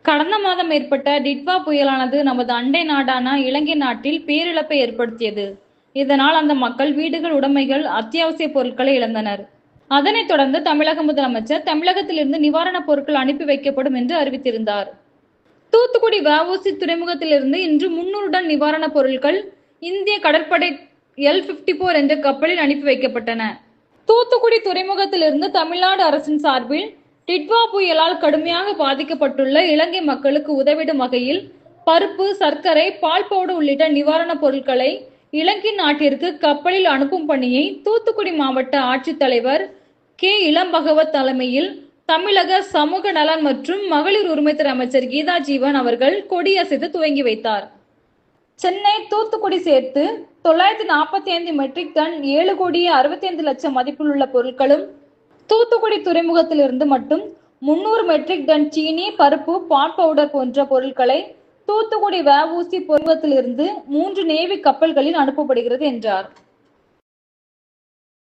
கடந்த மாதம் ஏற்பட்ட டிட்வா புயலானது நமது அண்டை நாடான இலங்கை நாட்டில் பேரிழப்பை ஏற்படுத்தியது. இதனால் அந்த மக்கள் வீடுகள், உடைமைகள், அத்தியாவசிய பொருட்களை இழந்தனர். அதனைத் தொடர்ந்து தமிழக முதலமைச்சர் தமிழகத்திலிருந்து நிவாரணப் பொருட்கள் அனுப்பி வைக்கப்படும் என்று அறிவித்திருந்தார். தூத்துக்குடி வ.உ.சி. துறைமுகத்திலிருந்து இன்று 300 டன் நிவாரணப் பொருட்கள் இந்திய கடற்படை L-54 என்ற கப்பலில் அனுப்பி வைக்கப்பட்டன. தூத்துக்குடி துறைமுகத்திலிருந்து தமிழ்நாடு அரசின் சார்பில் டிட்வா புயலால் கடுமையாக பாதிக்கப்பட்டுள்ள இலங்கை மக்களுக்கு உதவிடும் வகையில் பருப்பு, சர்க்கரை, பால் பவுடர் உள்ளிட்ட நிவாரணப் பொருட்களை இலங்கை நாட்டிற்கு கப்பலில் அனுப்பும் பணியை தூத்துக்குடி மாவட்ட ஆட்சித்தலைவர் கே. இளம்பகவத் தலைமையில் தமிழக சமூக நலன் மற்றும் மகளிர் உரிமைத்துறை அமைச்சர் கீதா ஜீவன் அவர்கள் கொடியசைத்து துவங்கி வைத்தார். சென்னை, தூத்துக்குடி சேர்த்து 945 மெட்ரிக் டன் 7,65,00,000 மதிப்பில் உள்ள பொருட்களும், தூத்துக்குடி துறைமுகத்திலிருந்து மட்டும் 300 மெட்ரிக் டன் சீனி, பருப்பு, பால் பவுடர் போன்ற பொருட்களை தூத்துக்குடி வ.உ.சி. துறைமுகத்திலிருந்து 3 நேவி கப்பல்களில் அனுப்பப்படுகிறது என்றார்.